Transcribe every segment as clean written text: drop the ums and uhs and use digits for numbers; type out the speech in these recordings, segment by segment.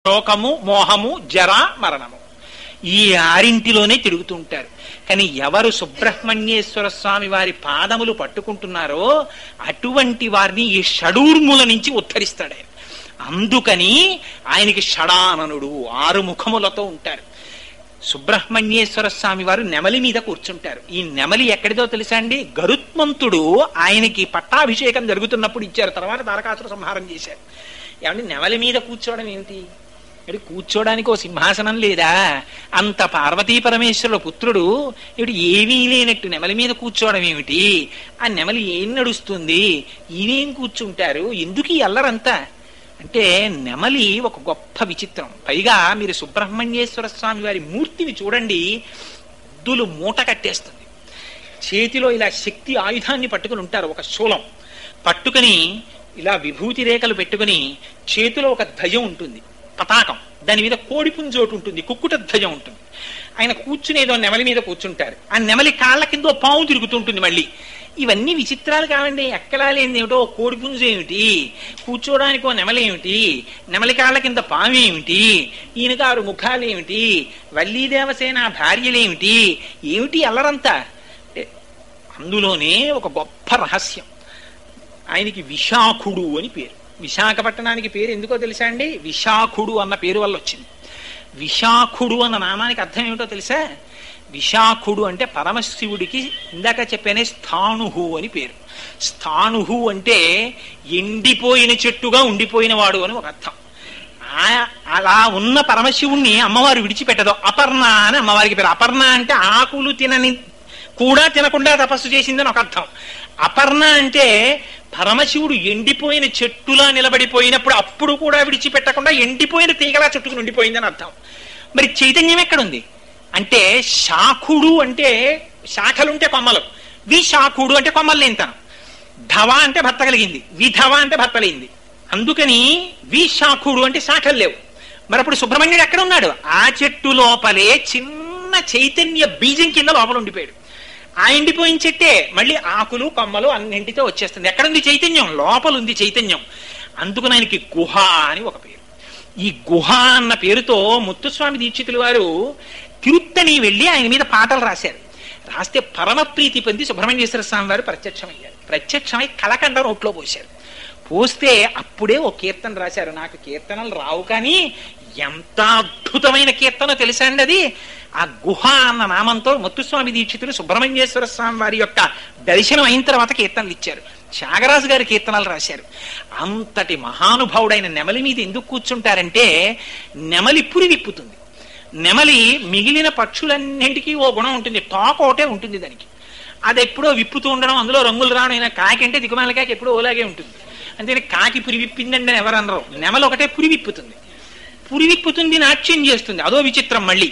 శోకము, మోహము, జర, మరణము. ఈ ఆరింటిలోనే తిరుగుతూ ఉంటారు. కానీ ఎవరు సుబ్రహ్మణ్యేశ్వర స్వామి వారి పాదములు పట్టుకుంటున్నారో అటువంటి వారిని ఈ షడూర్ముల నుంచి ఉద్ధరిస్తాడు ఆయన. అందుకని ఆయనకి షడాననుడు, 6 ముఖములతో ఉంటారు. సుబ్రహ్మణ్యేశ్వర స్వామి వారు నెమలి మీద కూర్చుంటారు. ఈ నెమలి ఎక్కడిదో తెలుసా అండి? గరుత్మంతుడు ఆయనకి పట్టాభిషేకం జరుగుతున్నప్పుడు ఇచ్చారు, తర్వాత తారకాసుర సంహారం చేశారు. ఏమంటే నెమలి మీద కూర్చోవడం ఏమిటి? ఇటు కూర్చోడానికి ఓ సింహాసనం లేదా? అంత పార్వతీ పరమేశ్వరుల పుత్రుడు ఇటు ఏమీ లేనట్టు నెమలి మీద కూర్చోవడం ఏమిటి? ఆ నెమలి ఏం నడుస్తుంది? ఈయనేం కూర్చుంటారు? ఎందుకు ఈ అల్లరంతా అంటే నెమలి ఒక గొప్ప విచిత్రం. పైగా మీరు సుబ్రహ్మణ్యేశ్వర స్వామి వారి మూర్తిని చూడండి, ఎద్దులు మూట కట్టేస్తుంది. చేతిలో ఇలా శక్తి ఆయుధాన్ని పట్టుకుని ఉంటారు, ఒక శూలం పట్టుకుని ఇలా విభూతి రేఖలు పెట్టుకుని, చేతిలో ఒక ధ్వజం ఉంటుంది, పతాకం, దాని మీద కోడిపుంజోటు ఉంటుంది, కుక్కుట ధ్వజం ఉంటుంది. ఆయన కూర్చునేదో నెమలి మీద కూర్చుంటారు. ఆ నెమలి కాళ్ళ కింద పాము తిరుగుతుంటుంది. మళ్ళీ ఇవన్నీ విచిత్రాలు కావండి. ఎక్కడా లేని ఏమిటో కోడిపుంజు ఏమిటి, కూర్చోడానికి ఓ నెమలి ఏమిటి, నెమలి కాళ్ళ కింద పాము ఏమిటి, ఈయన 6 ముఖాలు ఏమిటి, వల్లీదేవసేన భార్యలేమిటి, ఏమిటి అల్లరంతా? అందులోనే ఒక గొప్ప రహస్యం. ఆయనకి విశాఖుడు అని పేరు. విశాఖపట్టణానికి పేరు ఎందుకో తెలుసా అండి? విశాఖుడు అన్న పేరు వల్ల వచ్చింది. విశాఖుడు అన్న నామానికి అర్థం ఏమిటో తెలుసా? విశాఖుడు అంటే పరమశివుడికి ఇందాక చెప్పానే స్థాణుహు అని పేరు. స్థాణుహు అంటే ఎండిపోయిన చెట్టుగా ఉండిపోయిన వాడు అని ఒక అర్థం. అలా ఉన్న పరమశివుణ్ణి అమ్మవారు విడిచిపెట్టదు. అపర్ణ అని అమ్మవారికి పేరు. అపర్ణ అంటే ఆకులు తినని కూడా తినకుండా తపస్సు చేసిందని ఒక అర్థం. అపర్ణ అంటే పరమశివుడు ఎండిపోయిన చెట్టులా నిలబడిపోయినప్పుడు అప్పుడు కూడా విడిచిపెట్టకుండా ఎండిపోయిన తీగలా చుట్టుకుని ఉండిపోయిందని అర్థం. మరి చైతన్యం ఎక్కడుంది అంటే శాఖుడు అంటే శాఖలుంటే కొమ్మలు, విశాఖుడు అంటే కొమ్మలు లేనితనం, ధవ అంటే భర్త కలిగింది, విధవ అంటే భర్త లేనిది. అందుకని విశాఖుడు అంటే శాఖలు లేవు. మరి అప్పుడు సుబ్రహ్మణ్యుడు ఎక్కడ ఉన్నాడు? ఆ చెట్టు లోపలే చిన్న చైతన్య బీజం కింద లోపల ఉండిపోయాడు. ఆ ఎండిపోయిన చెట్టే మళ్ళీ ఆకులు కొమ్మలు అన్నింటితో వచ్చేస్తుంది. ఎక్కడుంది చైతన్యం? లోపల ఉంది చైతన్యం. అందుకని ఆయనకి గుహ అని ఒక పేరు. ఈ గుహ అన్న పేరుతో ముత్తుస్వామి దీక్షితులు వారు తిరుత్తని వెళ్ళి ఆయన మీద పాటలు రాశారు. రాస్తే పరమ ప్రీతి పొంది సుబ్రహ్మణ్యేశ్వర స్వామి వారు ప్రత్యక్షమయ్యారు. ప్రత్యక్షమై కలకండ నోట్లో పోశారు. పోస్తే అప్పుడే ఓ కీర్తన రాశారు. నాకు కీర్తనలు రావు, కానీ ఎంత అద్భుతమైన కీర్తన తెలుసా అండి అది. ఆ గుహ అన్న నామంతో ముత్తుస్వామి దీక్షితులు సుబ్రహ్మణ్యేశ్వర స్వామి వారి యొక్క దర్శనం అయిన తర్వాత కీర్తనలు ఇచ్చారు. త్యాగరాజు గారి కీర్తనలు రాశారు. అంతటి మహానుభావుడైన నెమలి మీద ఎందుకు కూర్చుంటారంటే నెమలి పురి విప్పుతుంది. నెమలి మిగిలిన పక్షులన్నింటికీ ఓ గుణం ఉంటుంది, తోక ఒకటే ఉంటుంది దానికి. అది ఎప్పుడో విప్పుతూ ఉండడం, అందులో రంగులు రావడం. కాకి అంటే దిగుమాల కాకి ఎప్పుడో ఓలాగే ఉంటుంది. అంతే కాకి పురి విప్పిందండి అని ఎవరు అనరు. నెమలి ఒకటే పురి విప్పుతుంది. పురి విప్పుతుంది, నాట్యం చేస్తుంది, అదో విచిత్రం. మళ్ళీ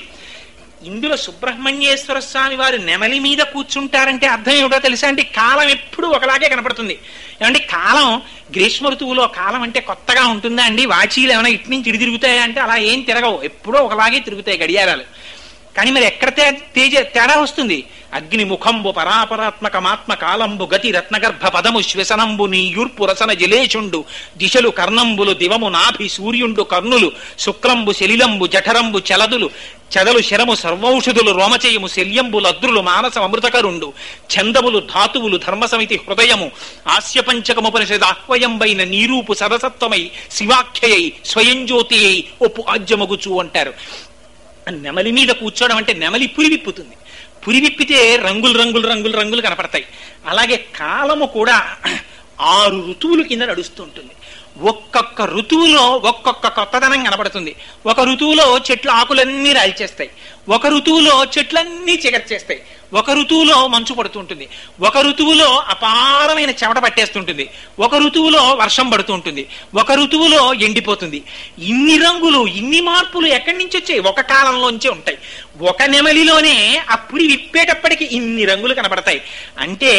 ఇందులో సుబ్రహ్మణ్యేశ్వర స్వామి వారు నెమలి మీద కూర్చుంటారంటే అర్థం ఏమిటో తెలుసా అంటే కాలం ఎప్పుడు ఒకలాగే కనపడుతుంది. ఏమంటే కాలం గ్రీష్మ ఋతువులో కాలం అంటే కొత్తగా ఉంటుందా అండి? వాచీలు ఏమైనా ఇటు నుంచి ఇటు తిరుగుతాయా అంటే అలా ఏం తిరగవు, ఎప్పుడో ఒకలాగే తిరుగుతాయి గడియారాలు. కానీ మరి ఎక్కడ తేడా వస్తుంది? అగ్ని ముఖంబు పరాపరాత్మకమాత్మ కాలంబు గతి రత్నగర్భ పదము శ్వసనంబు నీయూర్పు రసన జలేషుండు దిశలు కర్ణంబులు దివము నాభి సూర్యుండు కర్ణులు శుక్రంబు శలిలంబు జఠరంబు చలదులు చదలు శరము సర్వౌషధులు రోమచయము శల్యంబులు అద్రులు మానస అమృతకరుండు ఛందములు ధాతువులు ధర్మసమితి హృదయము ఆస్యపంచకముపనిషద్ ఆహ్వయంబైన నీరూపు సరసత్వమై శివాఖ్యయై స్వయం జ్యోతి అయి ఒప్పు ఆజ్యమగుచు అంటారు. నెమలి మీద కూర్చోవడం అంటే నెమలి పురి విప్పుతుంది. పురి విప్పితే రంగులు రంగులు రంగులు రంగులు కనపడతాయి. అలాగే కాలము కూడా 6 ఋతువుల కింద నడుస్తూ ఉంటుంది. ఒక్కొక్క ఋతువులో ఒక్కొక్క కొత్తదనం కనపడుతుంది. ఒక ఋతువులో చెట్లు ఆకులన్నీ రాల్చేస్తాయి, ఒక ఋతువులో చెట్లన్నీ చిగర్చేస్తాయి, ఒక ఋతువులో మంచు పడుతూ ఉంటుంది, ఒక ఋతువులో అపారమైన చెమట పట్టేస్తుంటుంది, ఒక ఋతువులో వర్షం పడుతూ ఉంటుంది, ఒక ఋతువులో ఎండిపోతుంది. ఇన్ని రంగులు, ఇన్ని మార్పులు ఎక్కడి నుంచి వచ్చాయి? ఒక కాలంలోంచే ఉంటాయి. ఒక నెమలిలోనే అప్పుడు విప్పేటప్పటికి ఇన్ని రంగులు కనపడతాయి. అంటే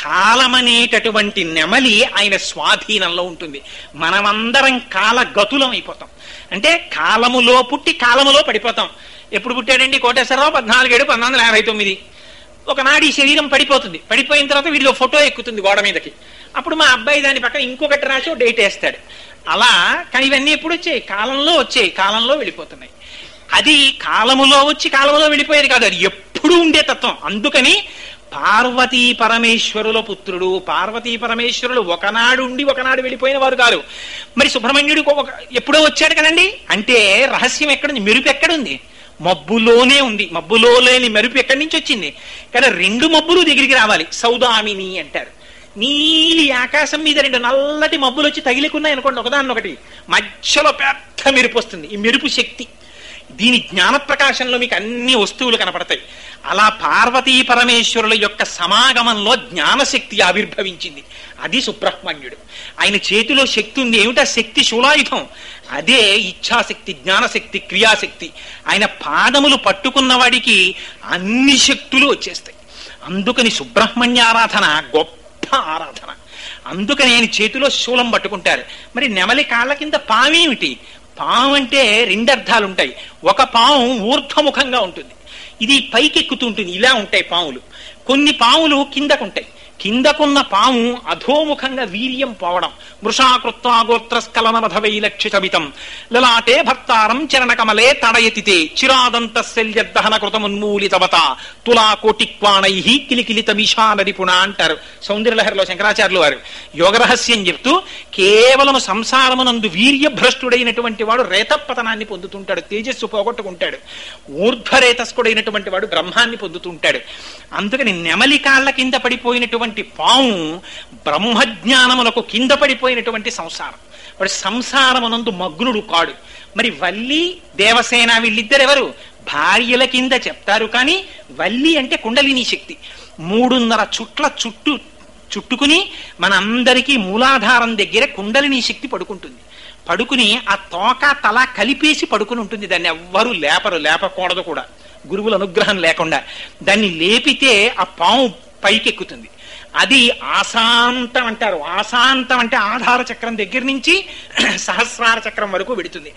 కాలమనేటటువంటి నెమలి ఆయన స్వాధీనంలో ఉంటుంది. మనమందరం కాలగతులం అయిపోతాం. అంటే కాలములో పుట్టి కాలములో పడిపోతాం. ఎప్పుడు పుట్టాడండి కోటేశ్వరరావు? 14/7/1959. ఒకనాడు ఈ శరీరం పడిపోతుంది. పడిపోయిన తర్వాత వీడిలో ఫోటో ఎక్కుతుంది గోడ మీదకి. అప్పుడు మా అబ్బాయి దాని పక్కన ఇంకొకటి రాసి డేట్ వేస్తాడు. అలా కానీ ఇవన్నీ ఎప్పుడు వచ్చాయి? కాలంలో వచ్చాయి, కాలంలో వెళ్ళిపోతున్నాయి. అది కాలములో వచ్చి కాలములో వెళ్ళిపోయేది కాదు, అది ఎప్పుడు ఉండే తత్వం. అందుకని పార్వతీ పరమేశ్వరుల పుత్రుడు, పార్వతీ పరమేశ్వరులు ఒకనాడు ఉండి ఒకనాడు వెళ్ళిపోయిన వారు కాదు. మరి సుబ్రహ్మణ్యుడు ఎప్పుడో వచ్చాడు కదండి. అంటే రహస్యం ఎక్కడుంది? మెరుపు ఎక్కడుంది? మబ్బులోనే ఉంది. మబ్బులో లేని మెరుపు ఎక్కడి నుంచి వచ్చింది? కానీ రెండు మబ్బులు దగ్గరికి రావాలి. సౌదామిని అంటారు. నీలి ఆకాశం మీద రెండు నల్లటి మబ్బులు వచ్చి తగిలికున్నాయి అనుకోండి, ఒకదాన్నొకటి, మధ్యలో పెద్ద మెరుపు వస్తుంది. ఈ మెరుపు శక్తి. దీని జ్ఞాన ప్రకాశంలో మీకు అన్ని వస్తువులు కనపడతాయి. అలా పార్వతీ పరమేశ్వరుల యొక్క సమాగమంలో జ్ఞానశక్తి ఆవిర్భవించింది. అది సుబ్రహ్మణ్యుడు. ఆయన చేతిలో శక్తి ఉంది. ఏమిటా శక్తి? శూలాయుధం. అదే ఇచ్ఛాశక్తి, జ్ఞానశక్తి, క్రియాశక్తి. ఆయన పాదములు పట్టుకున్న వాడికి అన్ని శక్తులు వచ్చేస్తాయి. అందుకని సుబ్రహ్మణ్య ఆరాధన గొప్ప ఆరాధన. అందుకని ఆయన చేతిలో శూలం పట్టుకుంటారు. మరి నెమలి కాళ్ళ కింద పావేమిటి? పాము అంటే రెండు అర్థాలు ఉంటాయి. ఒక పాము ఊర్ధ్వముఖంగా ఉంటుంది, ఇది పైకెక్కుతూ ఉంటుంది. ఇలా ఉంటాయి పాములు. కొన్ని పాములు కిందకుంటాయి. కిందకున్న పాము అధోముఖంగా వీర్యం పోవడం. వృషాకృత్వా గోత్రస్కలనమధవైలక్షితమితం లలాటే భర్తారం చరణకమలే తడయతితే చిరాదంత శల్యదహన కృతమున్మూలితవత తులా కోటిక్వాణై కిలికిలితమిషానరిపుణ అంటారు సౌందర్యలహరిలో శంకరాచార్యులు వారు. యోగరహస్యం చెప్తూ కేవలం సంసారమునందు వీర్యభ్రష్టుడైనటువంటి వాడు రేతపతనాన్ని పొందుతుంటాడు, తేజస్సు పోగొట్టుకుంటాడు. ఊర్ధ్వరేతస్కుడైనటువంటి వాడు బ్రహ్మాన్ని పొందుతుంటాడు. అందుకని నెమలి కాళ్ళ కింద పడిపోయినటువంటి పాము బ్రహ్మజ్ఞానములకు కింద పడిపోయినటువంటి సంసారం. వాడు సంసారమునందు మగ్నుడు కాడు. మరి వల్లి దేవసేన వీళ్ళిద్దరు ఎవరు? భార్యల కింద చెప్తారు. కానీ వల్లి అంటే కుండలిని శక్తి. 3.5 చుట్ల చుట్టుకుని మనందరికీ మూలాధారం దగ్గర కుండలిని శక్తి పడుకుంటుంది. పడుకుని ఆ తోక తల కలిపేసి పడుకుని ఉంటుంది. దాన్ని ఎవ్వరూ లేపకూడదు కూడా, గురువుల అనుగ్రహం లేకుండా. దాన్ని లేపితే ఆ పాము పైకెక్కుతుంది. అది ఆశాంతం అంటారు. ఆశాంతం అంటే ఆధార చక్రం దగ్గర నుంచి సహస్రార చక్రం వరకు వెడుతుంది.